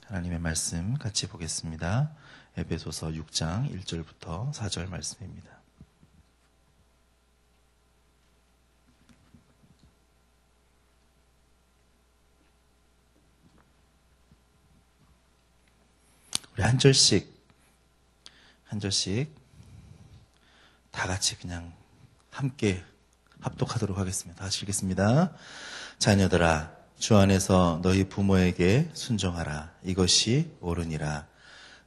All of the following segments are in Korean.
하나님의 말씀 같이 보겠습니다. 에베소서 6장 1절부터 4절 말씀입니다. 우리 한 절씩 다 같이 그냥 함께 합독하도록 하겠습니다. 다 같이 읽겠습니다. 자녀들아, 주 안에서 너희 부모에게 순종하라. 이것이 옳으니라.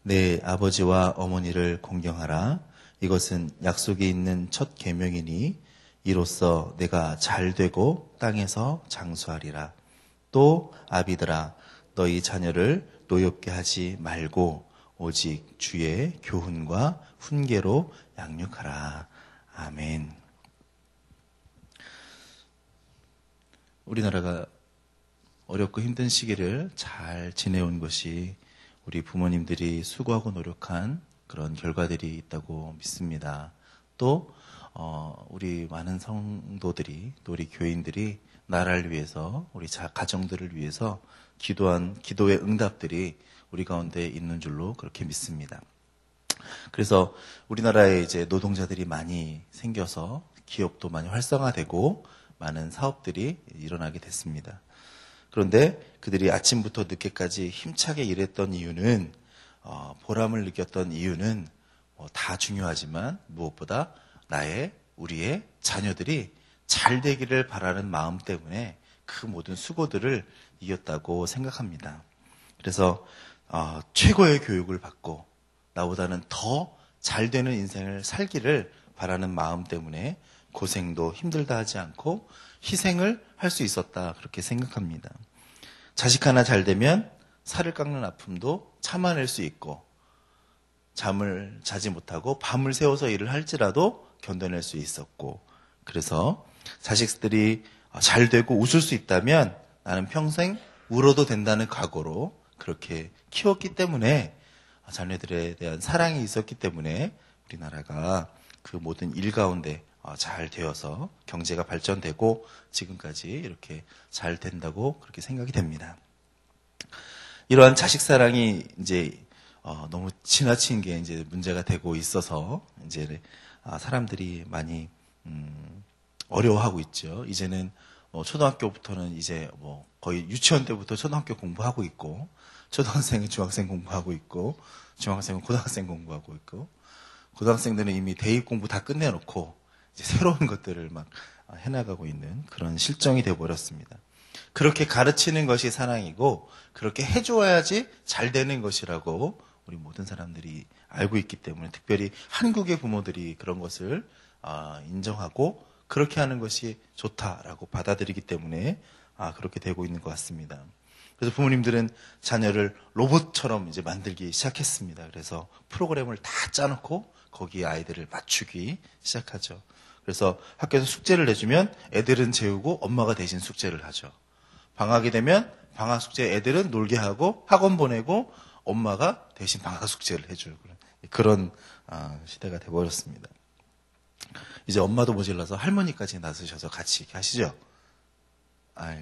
내 아버지와 어머니를 공경하라. 이것은 약속이 있는 첫 계명이니 이로써 내가 잘되고 땅에서 장수하리라. 또 아비들아, 너희 자녀를 노엽게 하지 말고 오직 주의 교훈과 훈계로 양육하라. 아멘. 우리나라가 어렵고 힘든 시기를 잘 지내온 것이 우리 부모님들이 수고하고 노력한 그런 결과들이 있다고 믿습니다. 또 우리 많은 성도들이, 또 우리 교인들이 나라를 위해서, 우리 가정들을 위해서 기도한 기도의 응답들이 우리 가운데 있는 줄로 그렇게 믿습니다. 그래서 우리나라에 이제 노동자들이 많이 생겨서 기업도 많이 활성화되고 많은 사업들이 일어나게 됐습니다. 그런데 그들이 아침부터 늦게까지 힘차게 일했던 이유는, 보람을 느꼈던 이유는 다 중요하지만 무엇보다 우리의 자녀들이 잘 되기를 바라는 마음 때문에 그 모든 수고들을 이겼다고 생각합니다. 그래서 최고의 교육을 받고 나보다는 더 잘 되는 인생을 살기를 바라는 마음 때문에 고생도 힘들다 하지 않고 희생을 할 수 있었다, 그렇게 생각합니다. 자식 하나 잘 되면 살을 깎는 아픔도 참아낼 수 있고, 잠을 자지 못하고 밤을 새워서 일을 할지라도 견뎌낼 수 있었고, 그래서 자식들이 잘 되고 웃을 수 있다면 나는 평생 울어도 된다는 각오로 그렇게 키웠기 때문에, 자녀들에 대한 사랑이 있었기 때문에 우리나라가 그 모든 일 가운데 잘 되어서 경제가 발전되고 지금까지 이렇게 잘 된다고 그렇게 생각이 됩니다. 이러한 자식 사랑이 이제 너무 지나친 게 이제 문제가 되고 있어서 이제 사람들이 많이 어려워하고 있죠. 이제는 초등학교부터는 이제 거의 유치원 때부터 초등학교 공부하고 있고, 초등학생은 중학생 공부하고 있고, 중학생은 고등학생 공부하고 있고, 고등학생들은 이미 대입 공부 다 끝내놓고 이제 새로운 것들을 막 해나가고 있는 그런 실정이 되어버렸습니다. 그렇게 가르치는 것이 사랑이고, 그렇게 해줘야지 잘 되는 것이라고 우리 모든 사람들이 알고 있기 때문에, 특별히 한국의 부모들이 그런 것을 인정하고 그렇게 하는 것이 좋다라고 받아들이기 때문에 그렇게 되고 있는 것 같습니다. 그래서 부모님들은 자녀를 로봇처럼 이제 만들기 시작했습니다. 그래서 프로그램을 다 짜놓고 거기에 아이들을 맞추기 시작하죠. 그래서 학교에서 숙제를 내주면 애들은 재우고 엄마가 대신 숙제를 하죠. 방학이 되면 방학 숙제 애들은 놀게 하고 학원 보내고 엄마가 대신 방학 숙제를 해줘요. 그런 시대가 돼버렸습니다. 이제 엄마도 모질라서 할머니까지 나서셔서 같이 이렇게 하시죠.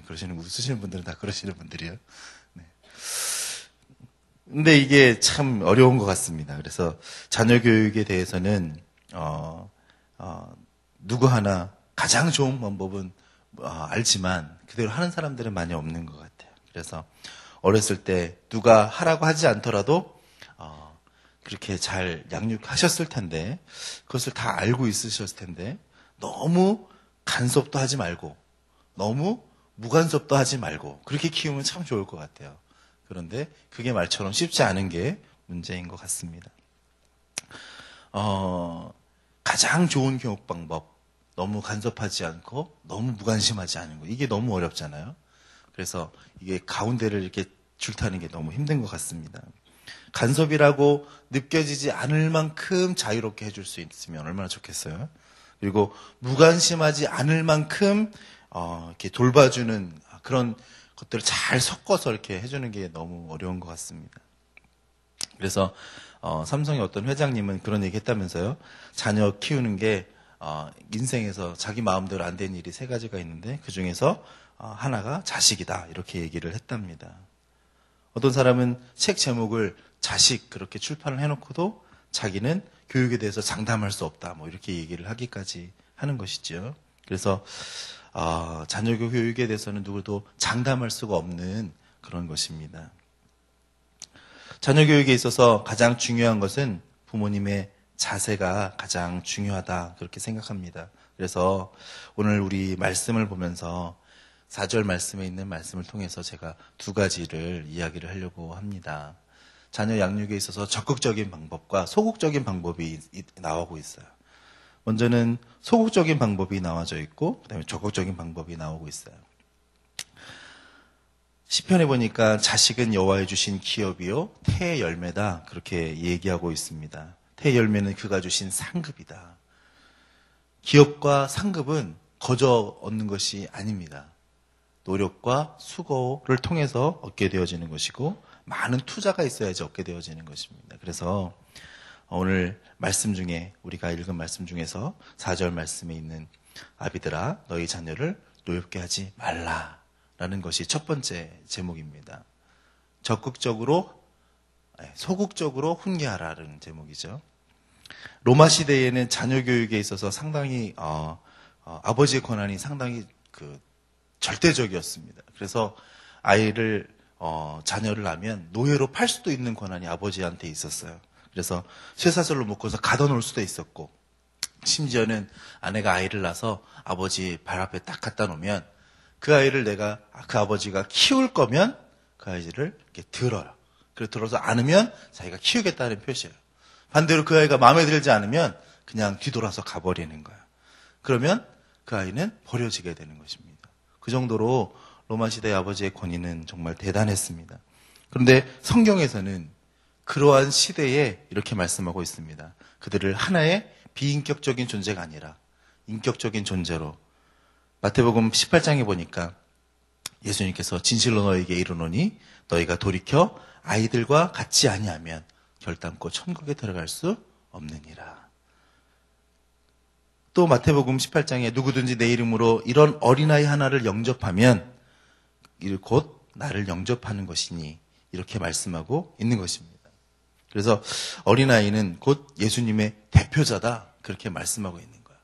웃으시는 분들은 다 그러시는 분들이에요. 네. 근데 이게 참 어려운 것 같습니다. 그래서 자녀 교육에 대해서는, 누구 하나 가장 좋은 방법은 알지만 그대로 하는 사람들은 많이 없는 것 같아요. 그래서 어렸을 때 누가 하라고 하지 않더라도, 그렇게 잘 양육하셨을 텐데, 그것을 다 알고 있으셨을 텐데, 너무 간섭도 하지 말고, 너무 무간섭도 하지 말고 그렇게 키우면 참 좋을 것 같아요. 그런데 그게 말처럼 쉽지 않은 게 문제인 것 같습니다. 가장 좋은 교육 방법, 너무 간섭하지 않고 너무 무관심하지 않은 거, 이게 너무 어렵잖아요. 그래서 이게 가운데를 이렇게 줄타는 게 너무 힘든 것 같습니다. 간섭이라고 느껴지지 않을 만큼 자유롭게 해줄 수 있으면 얼마나 좋겠어요. 그리고 무관심하지 않을 만큼 이렇게 돌봐주는 그런 것들을 잘 섞어서 이렇게 해주는 게 너무 어려운 것 같습니다. 그래서 삼성의 어떤 회장님은 그런 얘기 했다면서요. 자녀 키우는 게 인생에서 자기 마음대로 안 되는 일이 3가지가 있는데 그 중에서 하나가 자식이다, 이렇게 얘기를 했답니다. 어떤 사람은 책 제목을 자식 그렇게 출판을 해놓고도 자기는 교육에 대해서 장담할 수 없다. 뭐 이렇게 얘기를 하기까지 하는 것이죠. 그래서 자녀 교육에 대해서는 누구도 장담할 수가 없는 그런 것입니다. 자녀 교육에 있어서 가장 중요한 것은 부모님의 자세가 가장 중요하다 그렇게 생각합니다. 그래서 오늘 우리 말씀을 보면서 4절 말씀에 있는 말씀을 통해서 제가 두 가지를 이야기를 하려고 합니다. 자녀 양육에 있어서 적극적인 방법과 소극적인 방법이 나오고 있어요. 먼저는 소극적인 방법이 나와져 있고 그다음에 적극적인 방법이 나오고 있어요. 시편에 보니까 자식은 여호와의 주신 기업이요 태의 열매다 그렇게 얘기하고 있습니다. 태의 열매는 그가 주신 상급이다. 기업과 상급은 거저 얻는 것이 아닙니다. 노력과 수고를 통해서 얻게 되어지는 것이고 많은 투자가 있어야지 얻게 되어지는 것입니다. 그래서 오늘 말씀 중에 우리가 읽은 말씀 중에서 4절 말씀에 있는 아비들아 너희 자녀를 노엽게 하지 말라라는 것이 첫 번째 제목입니다. 적극적으로 소극적으로 훈계하라는 제목이죠. 로마 시대에는 자녀 교육에 있어서 상당히 아버지의 권한이 상당히 절대적이었습니다. 그래서 아이를 자녀를 낳으면 노예로 팔 수도 있는 권한이 아버지한테 있었어요. 그래서 쇠사슬로 묶어서 가둬놓을 수도 있었고 심지어는 아내가 아이를 낳아서 아버지 발 앞에 딱 갖다 놓으면 그 아이를 그 아버지가 키울 거면 그 아이를 이렇게 들어요. 그래서 들어서 안으면 자기가 키우겠다는 표시예요. 반대로 그 아이가 마음에 들지 않으면 그냥 뒤돌아서 가버리는 거예요. 그러면 그 아이는 버려지게 되는 것입니다. 그 정도로 로마 시대의 아버지의 권위는 정말 대단했습니다. 그런데 성경에서는 그러한 시대에 이렇게 말씀하고 있습니다. 그들을 하나의 비인격적인 존재가 아니라 인격적인 존재로 마태복음 18장에 보니까 예수님께서 진실로 너에게 이르노니 너희가 돌이켜 아이들과 같지 아니하면 결단코 천국에 들어갈 수 없느니라. 또 마태복음 18장에 누구든지 내 이름으로 이런 어린아이 하나를 영접하면 곧 나를 영접하는 것이니 이렇게 말씀하고 있는 것입니다. 그래서 어린아이는 곧 예수님의 대표자다 그렇게 말씀하고 있는 거예요.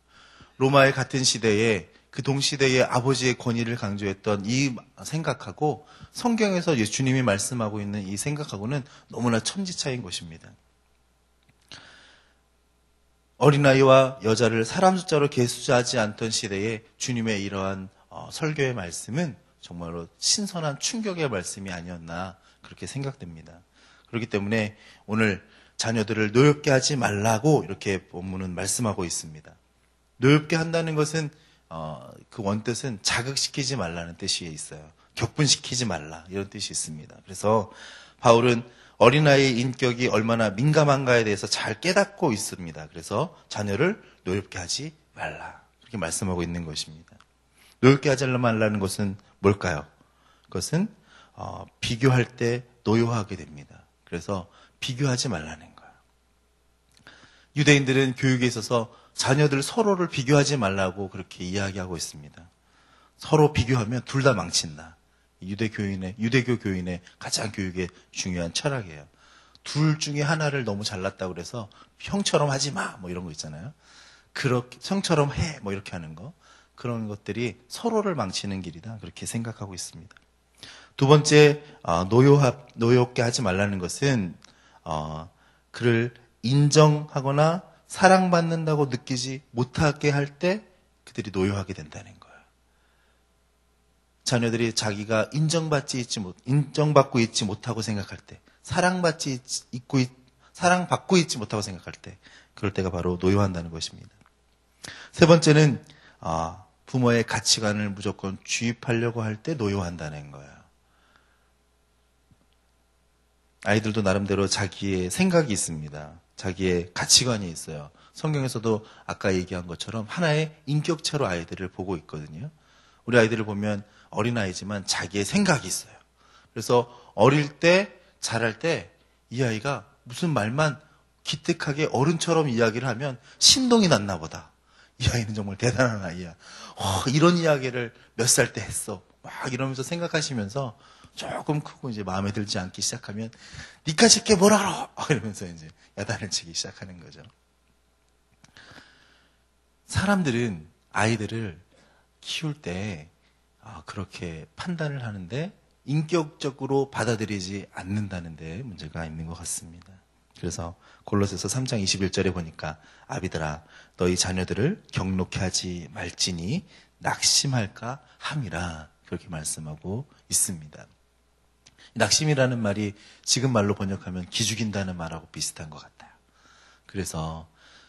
로마의 같은 시대에 그 동시대의 아버지의 권위를 강조했던 이 생각하고 성경에서 예수님이 말씀하고 있는 이 생각하고는 너무나 천지차이인 것입니다. 어린아이와 여자를 사람 숫자로 계수하지 않던 시대에 주님의 이러한 설교의 말씀은 정말로 신선한 충격의 말씀이 아니었나 그렇게 생각됩니다. 그렇기 때문에 오늘 자녀들을 노엽게 하지 말라고 이렇게 본문은 말씀하고 있습니다. 노엽게 한다는 것은 그 원뜻은 자극시키지 말라는 뜻이 있어요. 격분시키지 말라 이런 뜻이 있습니다. 그래서 바울은 어린아이의 인격이 얼마나 민감한가에 대해서 잘 깨닫고 있습니다. 그래서 자녀를 노엽게 하지 말라 그렇게 말씀하고 있는 것입니다. 노엽게 하지 말라는 것은 뭘까요? 그것은 비교할 때 노여하게 됩니다. 그래서 비교하지 말라는 거예요. 유대인들은 교육에 있어서 자녀들 서로를 비교하지 말라고 그렇게 이야기하고 있습니다. 서로 비교하면 둘 다 망친다. 유대교 교인의 가장 교육의 중요한 철학이에요. 둘 중에 하나를 너무 잘났다고 그래서 형처럼 하지 마, 뭐 이런 거 있잖아요. 그렇게 형처럼 해, 뭐 이렇게 하는 거. 그런 것들이 서로를 망치는 길이다. 그렇게 생각하고 있습니다. 두 번째, 노엽게 하지 말라는 것은, 그를 인정하거나 사랑받는다고 느끼지 못하게 할 때 그들이 노여하게 된다는 거예요. 자녀들이 자기가 인정받고 있지 못하고 생각할 때, 사랑받고 있지 못하고 생각할 때, 그럴 때가 바로 노여한다는 것입니다. 세 번째는, 부모의 가치관을 무조건 주입하려고 할 때 노여한다는 거예요. 아이들도 나름대로 자기의 생각이 있습니다. 자기의 가치관이 있어요. 성경에서도 아까 얘기한 것처럼 하나의 인격체로 아이들을 보고 있거든요. 우리 아이들을 보면 어린아이지만 자기의 생각이 있어요. 그래서 어릴 때, 자랄 때 이 아이가 무슨 말만 기특하게 어른처럼 이야기를 하면 신동이 났나 보다. 이 아이는 정말 대단한 아이야. 이런 이야기를 몇 살 때 했어. 막 이러면서 생각하시면서 조금 크고 이제 마음에 들지 않기 시작하면 니까지 있게 뭐라 그러! 이러면서 이제 야단을 치기 시작하는 거죠. 사람들은 아이들을 키울 때 그렇게 판단을 하는데 인격적으로 받아들이지 않는다는 데 문제가 있는 것 같습니다. 그래서 골로새서 3장 21절에 보니까 아비들아 너희 자녀들을 경록케 하지 말지니 낙심할까 함이라 그렇게 말씀하고 있습니다. 낙심이라는 말이 지금 말로 번역하면 기죽인다는 말하고 비슷한 것 같아요. 그래서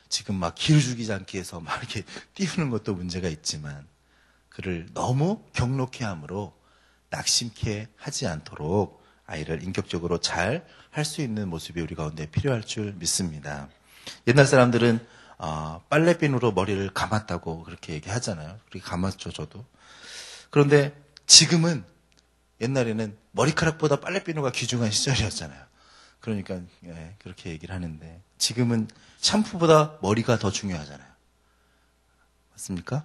지금 막 기죽이지 않기 위해서 막 이렇게 띄우는 것도 문제가 있지만 그를 너무 경록케 함으로 낙심케 하지 않도록 아이를 인격적으로 잘 할 수 있는 모습이 우리 가운데 필요할 줄 믿습니다. 옛날 사람들은 빨래비누로 머리를 감았다고 그렇게 얘기하잖아요. 그렇게 감았죠, 저도. 그런데 지금은 옛날에는 머리카락보다 빨래비누가 귀중한 시절이었잖아요. 그러니까 그렇게 얘기를 하는데 지금은 샴푸보다 머리가 더 중요하잖아요. 맞습니까?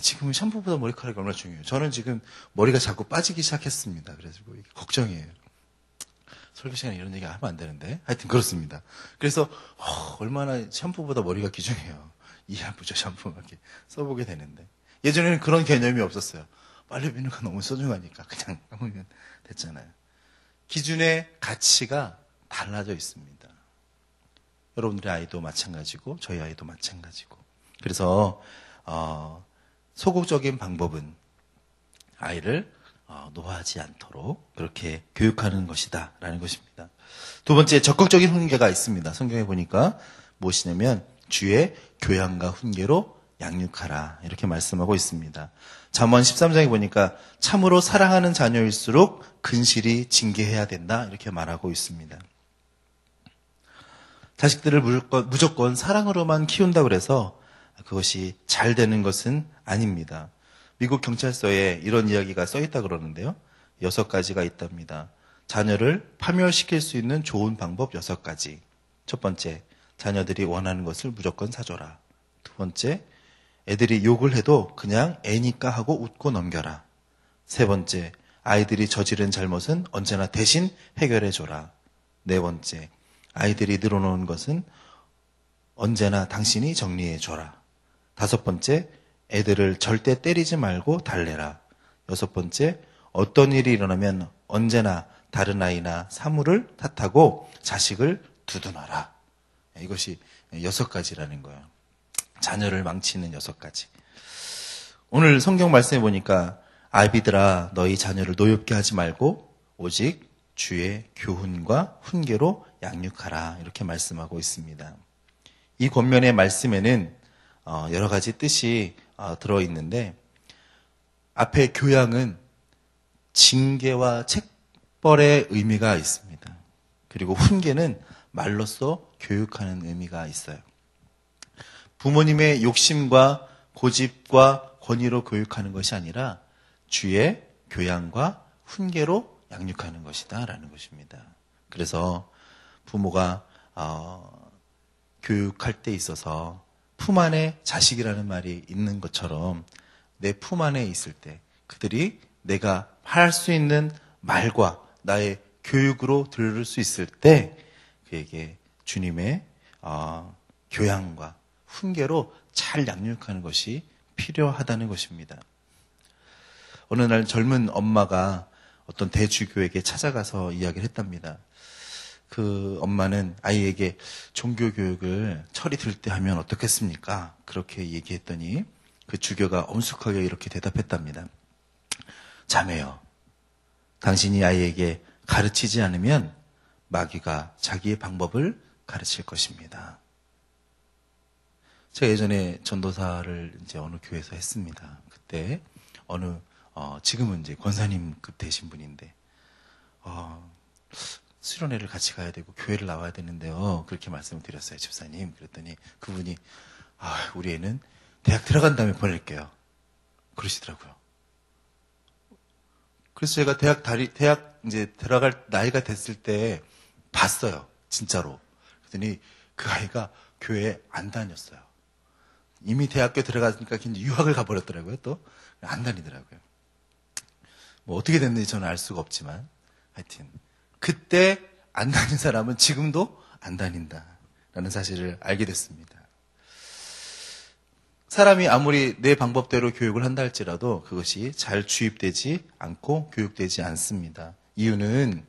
지금은 샴푸보다 머리카락이 얼마나 중요해요. 저는 지금 머리가 자꾸 빠지기 시작했습니다. 그래서 걱정이에요. 설교 시간에 이런 얘기 하면 안 되는데 하여튼 그렇습니다. 그래서 얼마나 샴푸보다 머리가 귀중해요. 이 샴푸 저 샴푸 이렇게 써보게 되는데 예전에는 그런 개념이 없었어요. 빨래비누가 너무 소중하니까 그냥 하면 됐잖아요. 기준의 가치가 달라져 있습니다. 여러분들의 아이도 마찬가지고 저희 아이도 마찬가지고 그래서 소극적인 방법은 아이를 노하지 않도록 그렇게 교육하는 것이다 라는 것입니다. 두 번째 적극적인 훈계가 있습니다. 성경에 보니까 무엇이냐면 주의 교양과 훈계로 양육하라 이렇게 말씀하고 있습니다. 잠언 13장에 보니까 참으로 사랑하는 자녀일수록 근실히 징계해야 된다 이렇게 말하고 있습니다. 자식들을 무조건 사랑으로만 키운다고 해서 그것이 잘 되는 것은 아닙니다. 미국 경찰서에 이런 이야기가 써있다 그러는데요. 6가지가 있답니다. 자녀를 파멸시킬 수 있는 좋은 방법 6가지. 첫 번째, 자녀들이 원하는 것을 무조건 사줘라. 두 번째, 애들이 욕을 해도 그냥 애니까 하고 웃고 넘겨라. 세 번째, 아이들이 저지른 잘못은 언제나 대신 해결해줘라. 네 번째, 아이들이 늘어놓은 것은 언제나 당신이 정리해줘라. 다섯 번째, 애들을 절대 때리지 말고 달래라. 여섯 번째, 어떤 일이 일어나면 언제나 다른 아이나 사물을 탓하고 자식을 두둔하라. 이것이 6가지라는 거예요. 자녀를 망치는 6가지. 오늘 성경 말씀해 보니까 아비들아 너희 자녀를 노엽게 하지 말고 오직 주의 교훈과 훈계로 양육하라 이렇게 말씀하고 있습니다. 이 권면의 말씀에는 여러 가지 뜻이 들어있는데 앞에 교양은 징계와 책벌의 의미가 있습니다. 그리고 훈계는 말로써 교육하는 의미가 있어요. 부모님의 욕심과 고집과 권위로 교육하는 것이 아니라 주의 교양과 훈계로 양육하는 것이다 라는 것입니다. 그래서 부모가 교육할 때 있어서 품 안에 자식이라는 말이 있는 것처럼 내 품 안에 있을 때 그들이 내가 할 수 있는 말과 나의 교육으로 들을 수 있을 때 그에게 주님의 교양과 훈계로 잘 양육하는 것이 필요하다는 것입니다. 어느 날 젊은 엄마가 어떤 대주교에게 찾아가서 이야기를 했답니다. 그 엄마는 아이에게 종교교육을 철이 들 때 하면 어떻겠습니까? 그렇게 얘기했더니 그 주교가 엄숙하게 이렇게 대답했답니다. 자매요, 당신이 아이에게 가르치지 않으면 마귀가 자기의 방법을 가르칠 것입니다. 제가 예전에 전도사를 이제 어느 교회에서 했습니다. 그때 지금은 이제 권사님급 되신 분인데, 수련회를 같이 가야 되고 교회를 나와야 되는데요. 그렇게 말씀을 드렸어요, 집사님. 그랬더니 그분이 우리 애는 대학 들어간 다음에 보낼게요. 그러시더라고요. 그래서 제가 대학 이제 들어갈 나이가 됐을 때 봤어요. 진짜로. 그랬더니 그 아이가 교회에 안 다녔어요. 이미 대학교 들어갔으니까 유학을 가버렸더라고요. 또 안 다니더라고요. 뭐 어떻게 됐는지 저는 알 수가 없지만 하여튼 그때 안 다닌 사람은 지금도 안 다닌다라는 사실을 알게 됐습니다. 사람이 아무리 내 방법대로 교육을 한다 할지라도 그것이 잘 주입되지 않고 교육되지 않습니다. 이유는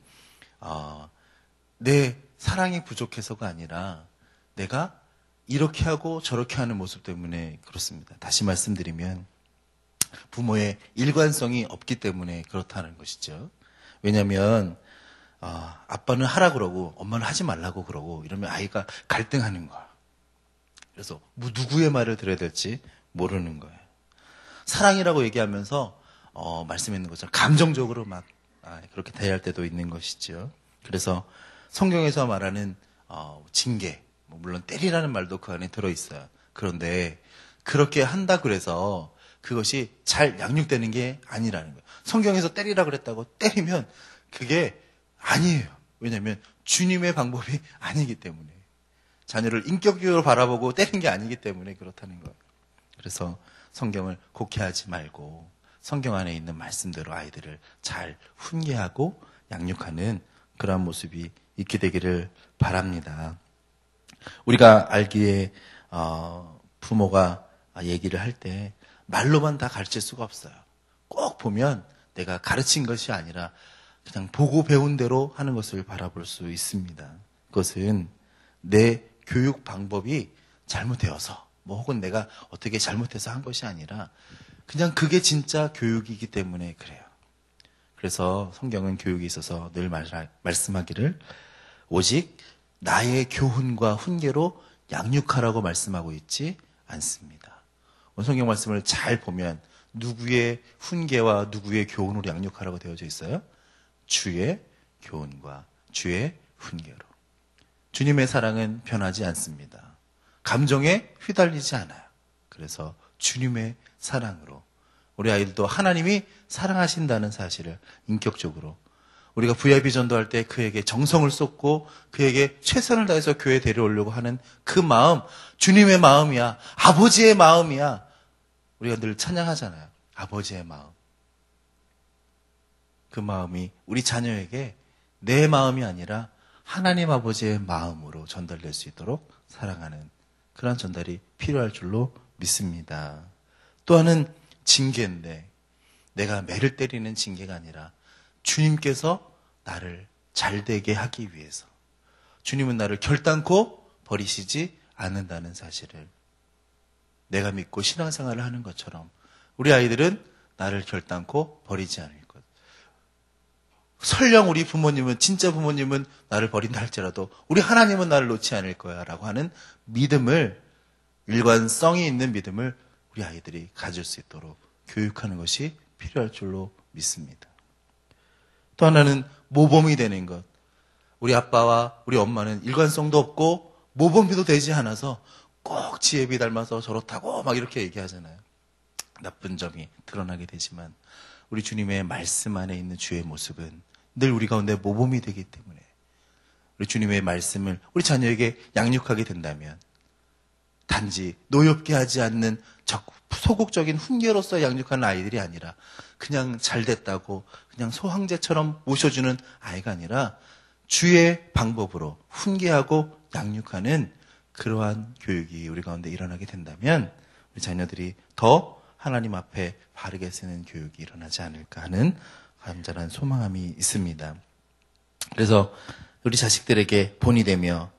내 사랑이 부족해서가 아니라 내가 이렇게 하고 저렇게 하는 모습 때문에 그렇습니다. 다시 말씀드리면 부모의 일관성이 없기 때문에 그렇다는 것이죠. 왜냐하면 아빠는 하라 그러고 엄마는 하지 말라고 그러고 이러면 아이가 갈등하는 거야. 그래서 누구의 말을 들어야 될지 모르는 거예요. 사랑이라고 얘기하면서 말씀했는 것처럼 감정적으로 막 그렇게 대할 때도 있는 것이죠. 그래서 성경에서 말하는 징계, 물론 때리라는 말도 그 안에 들어있어요. 그런데 그렇게 한다 그래서 그것이 잘 양육되는 게 아니라는 거예요. 성경에서 때리라 그랬다고 때리면 그게 아니에요. 왜냐하면 주님의 방법이 아니기 때문에. 자녀를 인격적으로 바라보고 때린 게 아니기 때문에 그렇다는 거예요. 그래서 성경을 곡해하지 말고 성경 안에 있는 말씀대로 아이들을 잘 훈계하고 양육하는 그러한 모습이 있게 되기를 바랍니다. 우리가 알기에 부모가 얘기를 할 때 말로만 다 가르칠 수가 없어요. 꼭 보면 내가 가르친 것이 아니라 그냥 보고 배운 대로 하는 것을 바라볼 수 있습니다. 그것은 내 교육 방법이 잘못되어서 혹은 내가 어떻게 잘못해서 한 것이 아니라 그냥 그게 진짜 교육이기 때문에 그래요. 그래서 성경은 교육에 있어서 늘 말씀하기를 오직 나의 교훈과 훈계로 양육하라고 말씀하고 있지 않습니다. 성경 말씀을 잘 보면 누구의 훈계와 누구의 교훈으로 양육하라고 되어져 있어요? 주의 교훈과 주의 훈계로. 주님의 사랑은 변하지 않습니다. 감정에 휘달리지 않아요. 그래서 주님의 사랑으로 우리 아이들도 하나님이 사랑하신다는 사실을 인격적으로 우리가 VIP 전도할 때 그에게 정성을 쏟고 그에게 최선을 다해서 교회에 데려오려고 하는 그 마음, 주님의 마음이야. 아버지의 마음이야. 우리가 늘 찬양하잖아요. 아버지의 마음. 그 마음이 우리 자녀에게 내 마음이 아니라 하나님 아버지의 마음으로 전달될 수 있도록 사랑하는 그런 전달이 필요할 줄로 믿습니다. 또 하나는 징계인데 내가 매를 때리는 징계가 아니라 주님께서 나를 잘되게 하기 위해서 주님은 나를 결단코 버리시지 않는다는 사실을 내가 믿고 신앙생활을 하는 것처럼 우리 아이들은 나를 결단코 버리지 않을 것. 설령 우리 부모님은 진짜 부모님은 나를 버린다 할지라도 우리 하나님은 나를 놓지 않을 거야 라고 하는 믿음을 일관성이 있는 믿음을 우리 아이들이 가질 수 있도록 교육하는 것이 필요할 줄로 믿습니다. 또 하나는 모범이 되는 것. 우리 아빠와 우리 엄마는 일관성도 없고 모범이도 되지 않아서 꼭 지혜비 닮아서 저렇다고 막 이렇게 얘기하잖아요. 나쁜 점이 드러나게 되지만 우리 주님의 말씀 안에 있는 주의 모습은 늘 우리 가운데 모범이 되기 때문에 우리 주님의 말씀을 우리 자녀에게 양육하게 된다면 단지 노엽게 하지 않는 소극적인 훈계로서 양육하는 아이들이 아니라 그냥 잘됐다고 그냥 소황제처럼 모셔주는 아이가 아니라 주의 방법으로 훈계하고 양육하는 그러한 교육이 우리 가운데 일어나게 된다면 우리 자녀들이 더 하나님 앞에 바르게 쓰는 교육이 일어나지 않을까 하는 간절한 소망함이 있습니다. 그래서 우리 자식들에게 본이 되며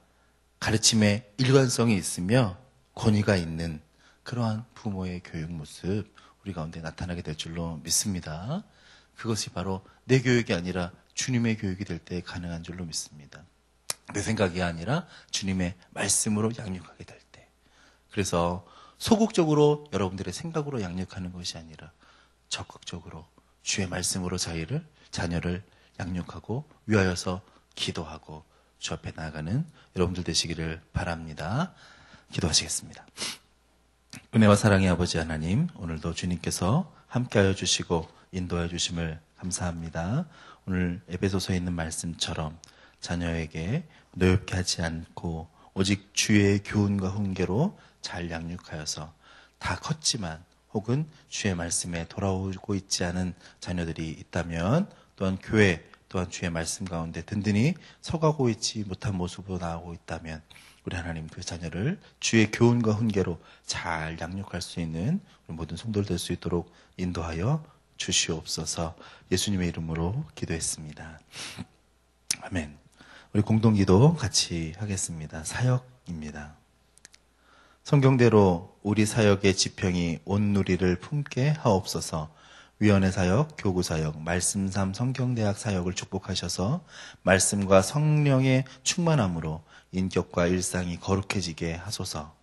가르침에 일관성이 있으며 권위가 있는 그러한 부모의 교육 모습 우리 가운데 나타나게 될 줄로 믿습니다. 그것이 바로 내 교육이 아니라 주님의 교육이 될 때 가능한 줄로 믿습니다. 내 생각이 아니라 주님의 말씀으로 양육하게 될 때. 그래서 소극적으로 여러분들의 생각으로 양육하는 것이 아니라 적극적으로 주의 말씀으로 자녀를 양육하고 위하여서 기도하고 주 앞에 나아가는 여러분들 되시기를 바랍니다. 기도하시겠습니다. 은혜와 사랑의 아버지 하나님, 오늘도 주님께서 함께하여 주시고 인도하여 주심을 감사합니다. 오늘 에베소서에 있는 말씀처럼 자녀에게 노엽게 하지 않고 오직 주의 교훈과 훈계로 잘 양육하여서 다 컸지만 혹은 주의 말씀에 돌아오고 있지 않은 자녀들이 있다면, 또한 교회 또한 주의 말씀 가운데 든든히 서가고 있지 못한 모습으로 나오고 있다면, 우리 하나님 그 자녀를 주의 교훈과 훈계로 잘 양육할 수 있는 우리 모든 성도들 될 수 있도록 인도하여 주시옵소서. 예수님의 이름으로 기도했습니다. 아멘. 우리 공동기도 같이 하겠습니다. 사역입니다. 성경대로 우리 사역의 지평이 온 누리를 품게 하옵소서. 위원회 사역, 교구 사역, 말씀삼 성경대학 사역을 축복하셔서 말씀과 성령의 충만함으로 인격과 일상이 거룩해지게 하소서.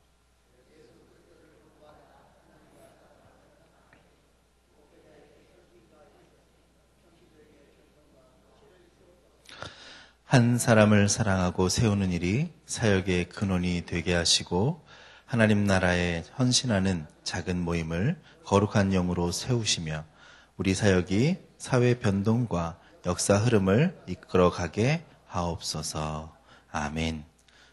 한 사람을 사랑하고 세우는 일이 사역의 근원이 되게 하시고 하나님 나라에 헌신하는 작은 모임을 거룩한 영으로 세우시며 우리 사역이 사회 변동과 역사 흐름을 이끌어가게 하옵소서. 아멘.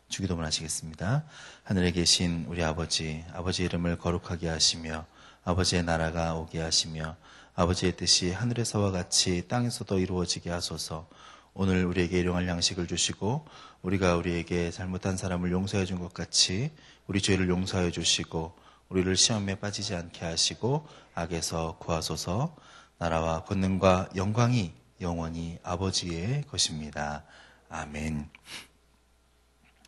주기도문 하시겠습니다. 하늘에 계신 우리 아버지 이름을 거룩하게 하시며 아버지의 나라가 오게 하시며 아버지의 뜻이 하늘에서와 같이 땅에서도 이루어지게 하소서. 오늘 우리에게 일용할 양식을 주시고 우리가 우리에게 잘못한 사람을 용서해 준 것 같이 우리 죄를 용서해 주시고 우리를 시험에 빠지지 않게 하시고 악에서 구하소서. 나라와 권능과 영광이 영원히 아버지의 것입니다. 아멘.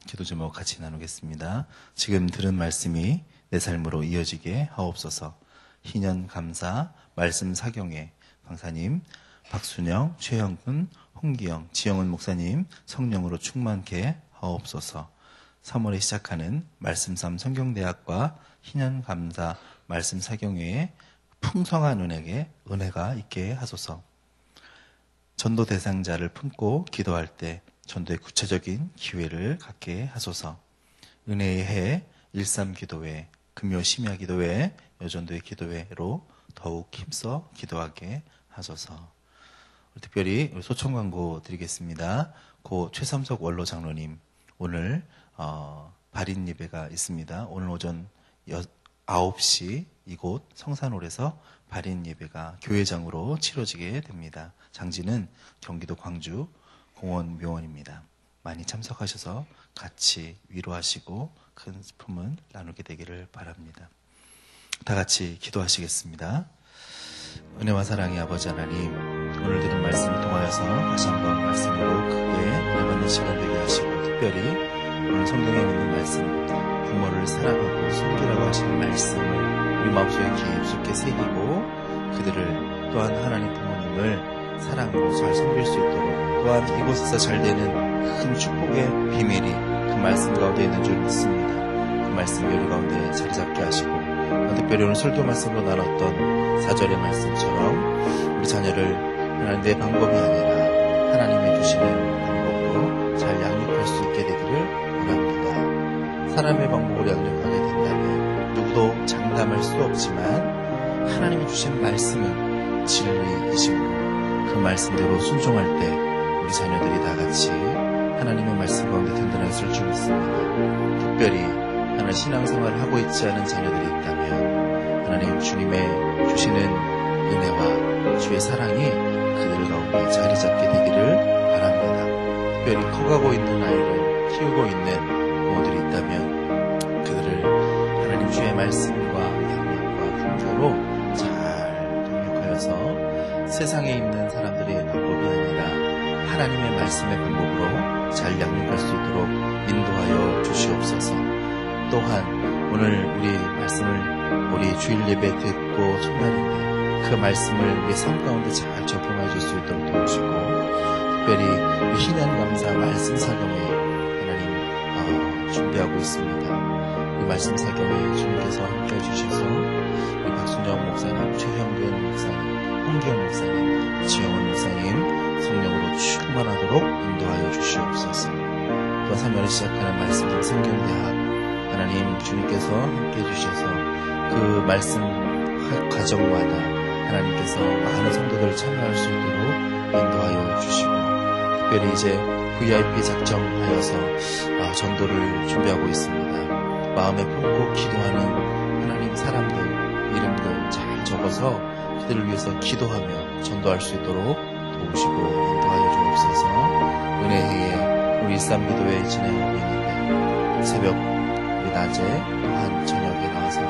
기도 제목 같이 나누겠습니다. 지금 들은 말씀이 내 삶으로 이어지게 하옵소서. 희년 감사 말씀 사경회 강사님, 박순영, 최영근, 홍기영, 지영은 목사님 성령으로 충만케 하옵소서. 3월에 시작하는 말씀삼 성경대학과 희년 감사 말씀 사경회에 풍성한 은혜가 있게 하소서. 전도 대상자를 품고 기도할 때 전도의 구체적인 기회를 갖게 하소서. 은혜의 해 13기도회, 금요 심야 기도회, 여전도의 기도회로 더욱 힘써 기도하게 하소서. 특별히 소청 광고 드리겠습니다. 고 최삼석 원로 장로님 오늘 발인 예배가 있습니다. 오늘 오전 9시 이곳 성산홀에서 발인 예배가 교회장으로 치러지게 됩니다. 장지는 경기도 광주 공원묘원입니다. 많이 참석하셔서 같이 위로하시고 큰 슬픔을 나누게 되기를 바랍니다. 다 같이 기도하시겠습니다. 은혜와 사랑의 아버지 하나님, 오늘 들은 말씀을 통하여서 다시 한번 말씀으로 크게 은혜받는 시간 되게 하시고, 특별히 오늘 성경에 있는 말씀, 부모를 사랑하고 섬기라고 하시는 말씀을 우리 마음속에 깊숙이 새기고 그들을 또한 하나님 부모님을 사랑으로 잘 섬길 수 있도록, 또한 이곳에서 잘 되는 큰 축복의 비밀이 그 말씀 가운데 있는 줄 믿습니다. 그 말씀이 우리 가운데 자리 잡게 하시고, 특별히 오늘 설교 말씀으로 나눴던 4절의 말씀처럼 우리 자녀를 하나님 내 방법이 아니라 하나님이 주시는 방법으로 잘 양육할 수 있게 되기를 원합니다. 사람의 방법으로 양육하게 된다면 누구도 장담할 수 없지만 하나님이 주신 말씀은 진리이시므로 그 말씀대로 순종할 때 우리 자녀들이 다 같이 하나님의 말씀 가운데 든든했을 줄 믿습니다. 특별히 하나님 신앙생활을 하고 있지 않은 자녀들이 있다면 하나님 주님의 주시는 은혜와 주의 사랑이 그들 가운데 자리 잡게 되기를 바랍니다. 특별히 커가고 있는 아이를 키우고 있는 부모들이 있다면 그들을 하나님 주의 말씀과 양육과 훈계로 잘 양육하여서 세상에 있는 사람들의 방법이 아니라 하나님의 말씀의 방법으로 잘 양육할 수 있도록 인도하여 주시옵소서. 또한 오늘 우리 말씀을 우리 주일 예배 듣고 청년인데 그 말씀을 우리 삶 가운데 잘 적용해 줄 수 있도록 도우시고, 특별히 희년 감사 말씀 사경회 하나님 준비하고 있습니다. 이 말씀 사경회 주님께서 함께 해주셔서 우리 박순영 목사님, 최형근 목사님, 홍기영 목사님, 지영은 목사님 성령으로 충만하도록 인도하여 주시옵소서. 또 3월에 시작하는 말씀 성경대학 하나님 주님께서 함께 해주셔서 그 말씀 과정마다 하나님께서 많은 성도들을 참여할 수 있도록 인도하여 주시고, 특별히 이제 VIP 작정하여서 전도를 준비하고 있습니다. 마음에 품고 기도하는 하나님 사람들 이름들 적어서 그들을 위해서 기도하며 전도할 수 있도록 도우시고 인도하여 주옵소서. 은혜회에 우리 일삼기도회 진행하고 있는데 새벽 우리 낮에 또한 저녁에 나와서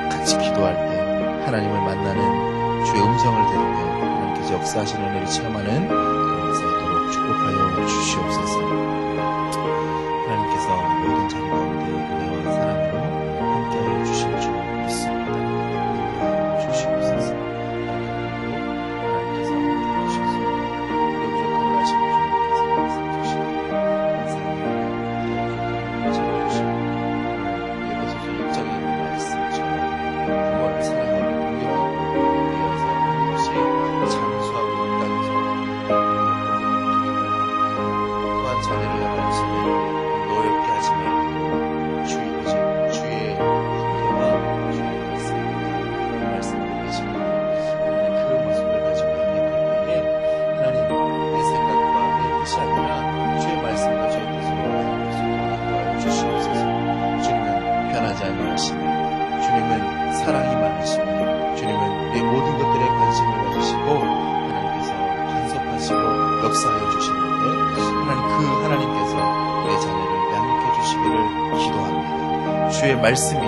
같이 기도할 때 하나님을 만나는 주의 음성을 들으며 하나님께서 역사하시는 은혜를 체험하는 그런 되도록 축복하여 주시옵소서. 하나님께서 모든 자리 가운데 은혜와 사랑으로 함께하여 주실 줄 믿습니다. 인도하여 주시옵소서. 하나님께서 함께해 주셔서 우리 부족함을 아시는 주님께서 말씀주시고 감사합니다. 채워주시고 에베소서 6장에 있는 말씀처럼 부모를 사랑하고 공경하고 이어서 그것이 장수하고 땅에서 또한 자녀를 향하시는 노엽게 하지 말고 주의 함께와 주의 말씀을 계시고 하나님 그 모습을 가지고 행할 때에 하나님 내 생각과 내 뜻이 아니라 주의 말씀과 주의 뜻으로 행할 수 있도록 인도하여 주시옵소서. 주님은 변하지 않으시며 주님은 사랑이 많으시며 주님은 내 모든 것들에 관심을 가지시고 하나님께서 간섭하시고 역사하여 주시는데 하나님 하나님께서 내 자녀를 양육해 주시기를 기도합니다. 주의 말씀이